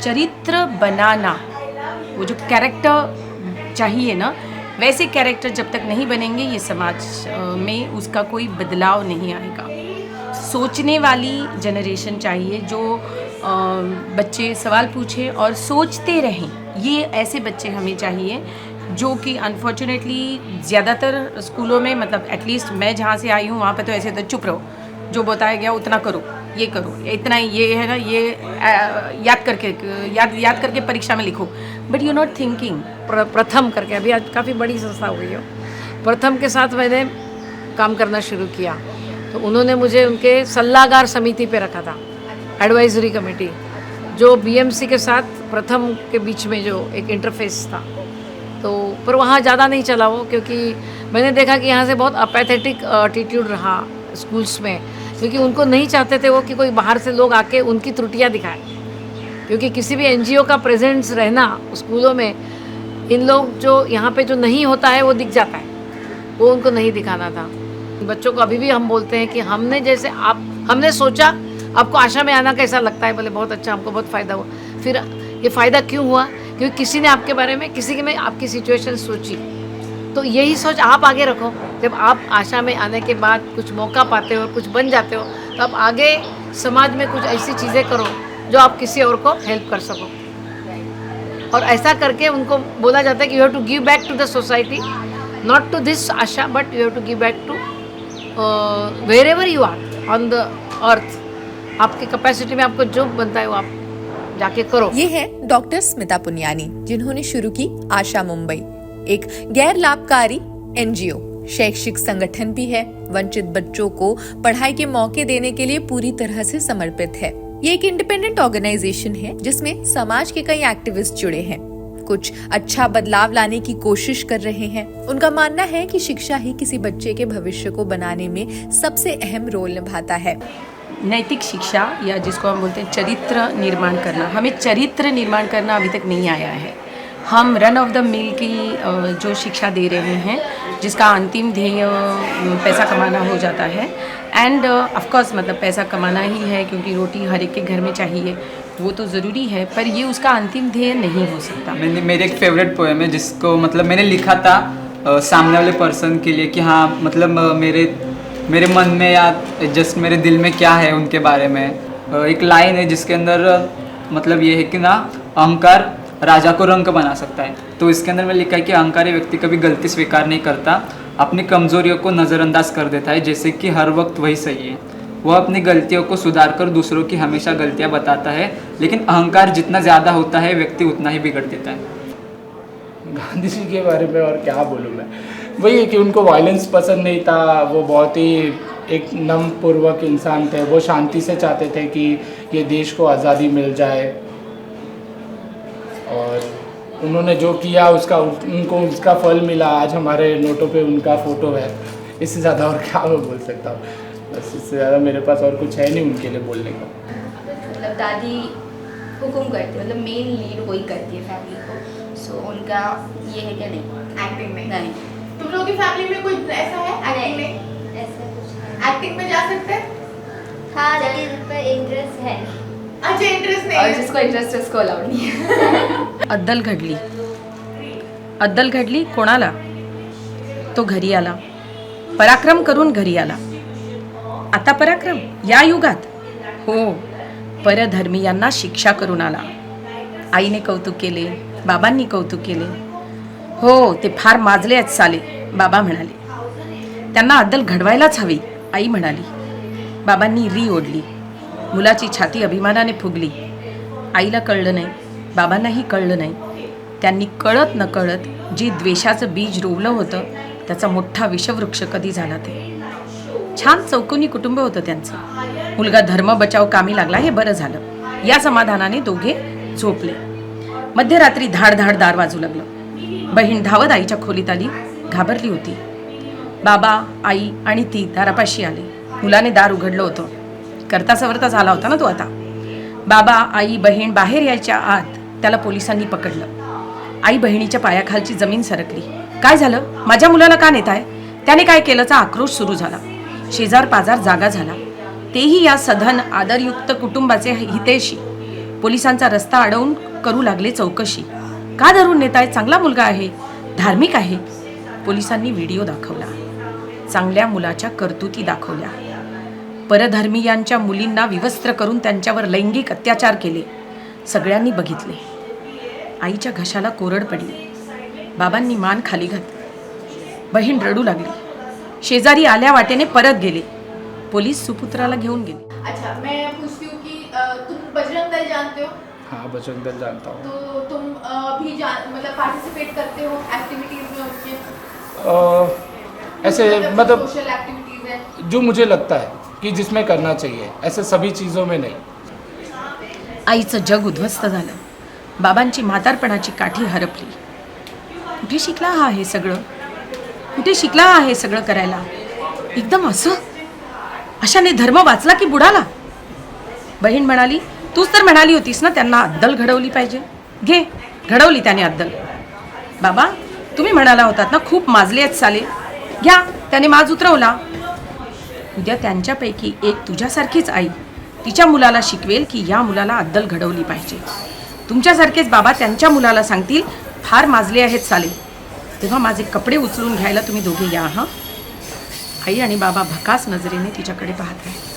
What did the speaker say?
चरित्र बनाना, वो जो कैरेक्टर चाहिए ना, वैसे कैरेक्टर जब तक नहीं बनेंगे ये समाज में उसका कोई बदलाव नहीं आएगा। सोचने वाली जनरेशन चाहिए जो बच्चे सवाल पूछें और सोचते रहें। ये ऐसे बच्चे हमें चाहिए जो कि अनफॉर्चुनेटली ज़्यादातर स्कूलों में, मतलब एटलीस्ट मैं जहाँ से आई हूँ वहाँ पे तो ऐसे तो चुप रहो, जो बताया गया उतना करो, ये करो, इतना ही ये है ना, ये याद करके परीक्षा में लिखो, बट यू नॉट थिंकिंग। प्रथम करके अभी आज काफ़ी बड़ी संस्था हो गई हो, प्रथम के साथ मैंने काम करना शुरू किया तो उन्होंने मुझे उनके सल्लागार समिति पे रखा था, एडवाइजरी कमेटी, जो बीएमसी के साथ प्रथम के बीच में जो एक इंटरफेस था। तो पर वहाँ ज़्यादा नहीं चला वो, क्योंकि मैंने देखा कि यहाँ से बहुत अपैथेटिक एटीट्यूड रहा स्कूल्स में, क्योंकि उनको नहीं चाहते थे वो कि कोई बाहर से लोग आके उनकी त्रुटियाँ दिखाएं, क्योंकि किसी भी एनजीओ का प्रेजेंस रहना स्कूलों में, इन लोग जो यहाँ पे जो नहीं होता है वो दिख जाता है, वो उनको नहीं दिखाना था। बच्चों को अभी भी हम बोलते हैं कि हमने सोचा आपको आशा में आना कैसा लगता है, बोले बहुत अच्छा, हमको बहुत फ़ायदा हुआ। फिर ये फ़ायदा क्यों हुआ? क्योंकि किसी ने आपके बारे में, किसी ने आपकी सिचुएशन सोची। तो यही सोच आप आगे रखो। जब आप आशा में आने के बाद कुछ मौका पाते हो, कुछ बन जाते हो, तो आप आगे समाज में कुछ ऐसी चीज़ें करो जो आप किसी और को हेल्प कर सको। और ऐसा करके उनको बोला जाता है कि you have to give back to the society, not to this आशा, but you have to give back to wherever you are on the earth. आपकी कैपेसिटी में आपको जो बनता है वो आप जाके करो। ये है डॉक्टर स्मिता पुनियानी, जिन्होंने शुरू की आशा मुंबई, एक गैर लाभकारी एनजीओ, शैक्षिक संगठन भी है। वंचित बच्चों को पढ़ाई के मौके देने के लिए पूरी तरह से समर्पित है। ये एक इंडिपेंडेंट ऑर्गेनाइजेशन है जिसमें समाज के कई एक्टिविस्ट जुड़े हैं, कुछ अच्छा बदलाव लाने की कोशिश कर रहे हैं। उनका मानना है कि शिक्षा ही किसी बच्चे के भविष्य को बनाने में सबसे अहम रोल निभाता है। नैतिक शिक्षा, या जिसको हम बोलते हैं चरित्र निर्माण करना, हमें चरित्र निर्माण करना अभी तक नहीं आया है। हम रन ऑफ द मिल की जो शिक्षा दे रहे हैं, जिसका अंतिम ध्येय पैसा कमाना हो जाता है, एंड ऑफ कोर्स मतलब पैसा कमाना ही है, क्योंकि रोटी हर एक के घर में चाहिए, वो तो ज़रूरी है, पर ये उसका अंतिम ध्येय नहीं हो सकता। मेरे एक फेवरेट पोएम है जिसको मतलब मैंने लिखा था सामने वाले पर्सन के लिए, कि हाँ मतलब मेरे मन में या जस्ट मेरे दिल में क्या है उनके बारे में। एक लाइन है जिसके अंदर मतलब ये है कि ना, अहंकार राजा को रंक बना सकता है। तो इसके अंदर में लिखा है कि अहंकारी व्यक्ति कभी गलती स्वीकार नहीं करता, अपनी कमजोरियों को नज़रअंदाज कर देता है, जैसे कि हर वक्त वही सही है। वह अपनी गलतियों को सुधार कर दूसरों की हमेशा गलतियां बताता है, लेकिन अहंकार जितना ज़्यादा होता है व्यक्ति उतना ही बिगड़ देता है। गांधी जी के बारे में और क्या बोलूँ मैं, वही है कि उनको वायलेंस पसंद नहीं था, वो बहुत ही एक नमपूर्वक इंसान थे। वो शांति से चाहते थे कि ये देश को आज़ादी मिल जाए, और उन्होंने जो किया उनको उसका फल मिला। आज हमारे नोटों पे उनका फ़ोटो है, इससे ज़्यादा और क्या मैं बोल सकता हूँ। बस इससे ज़्यादा मेरे पास और कुछ है नहीं उनके लिए बोलने का। मतलब दादी हुक्म करती है, मतलब मेन लीड वही करती है फैमिली को। सो उनका ये है क्या, नहीं एक्टिंग में नहीं। तुम लोगों की फैमिली में कोई ऐसा है एक्टिंग में? ऐसा कुछ है। एक्टिंग में जा सकते हैं? हाँ, लेकिन पर इंटरेस्ट है। अच्छा, इंटरेस्ट नहीं और है। जिसको इंटरेस्ट है उसको अलाउड नहीं है। अद्दल घडली कोणाला? तो घरी आला, पराक्रम करून घरी आला। आता पराक्रम या युगात? हो, परधर्मीयांना शिक्षा करून आला। आईने कौतुक केले, बाबांनी कौतुक केले। हो, ते फार माजले आहेत साले, बाबा म्हणाले। त्यांना अद्दल घडवायलाच हवी, आई म्हणाली। बाबांनी री ओढली, मुलाची छाती अभिमानाने फुगली। आईला कळलं नाही, बाबांनाही कळलं नाही। त्यांनी कळत नकळत जे द्वेषाचं बीज रोवलं होतं त्याचा मोठा विषवृक्ष कधी झाला ते। छान चौकोनी कुटुंब होतं त्यांचं। मुलगा धर्म बचाव कामी लागला, हे बरं झालं। या समाधानाने दोघे झोपले। मध्यरात्री धाड धाड दार वाजू लागलं। बहीण धावत आईच्या खोलीत आली, घाबरली होती। बाबा, आई आणि ती दारापाशी आले। मुलाने दार उघडलं होतं। करता सवरता झाला होता ना तो आता। बाबा, आई, बहीण बाहेर यायच्या आत त्याला पोलिसांनी पकडलं। आई बहिणीच्या पायाखालची जमीन सरकली। काय झालं? माझ्या मुलाला का नेताय? त्याने काय केलंचा आक्रोश सुरू झाला। शेजार पाजार जागा झाला, तेही या सधन आदरयुक्त कुटुंबाचे हितेशी। पोलिसांचा रस्ता अडवून करू लागले चौकशी. का धरून नेताय? चांगला मुलगा आहे, धार्मिक आहे. पोलिसांनी व्हिडिओ दाखवला, चांगल्या मुलाच्या करतुती दाखवल्या. परधर्मीयांच्या मुलींना विवस्त्र करून त्यांच्यावर लैंगिक अत्याचार केले. सगळ्यांनी बघितले. आईच्या घशाला कोरड पडली. बाबांनी मान खाली घातली. बहीण रडू लागली. शेजारी आल्या वाटेने परत गेले. पोलीस सुपुत्राला घेऊन गेले. अच्छा, मैं पूछती हूँ कि तुम बजरंग दल जानते हो? हाँ, बजरंग दल जानता हूँ. तो तुम भी मतलब पार्टिसिपेट करते हो एक्टिविटीज में उनके? ऐसे मतलब सोशल एक्टिविटीज है जो मुझे लगता है कि जिसमें करना चाहिए, ऐसे सभी चीज़ों में नहीं. आईचं जग उद्ध्वस्त झालं. बाबांची म्हातारपणाची काठी हरपली. कुठे शिकला हा हे सगळं? कुठे शिकला हा हे सगळं करायला? एकदम असं अशाने धर्म वाचला की बुडाला? बहीण म्हणाली, तूच तर म्हणाली होतीस ना त्यांना अद्दल घडवली पाहिजे. घे, घडवली त्याने अद्दल. बाबा, तुम्ही म्हणाला होतात ना खूप माजले आहेत साले. घ्या, त्याने माज उतरवला. उद्या त्यांच्यापैकी एक तुझ्यासारखीच आई तिच्या मुलाला शिकवेल की या मुलाला अद्दल घडवली पाहिजे. तुमच्यासारखेच बाबा त्यांच्या मुलाला सांगतील, फार माजले आहेत साले. तेव्हा माझे कपडे उचलून घ्यायला तुम्ही दोघे या. हां. आई आणि बाबा भकास नजरेने तिच्याकडे पाहत आहेत.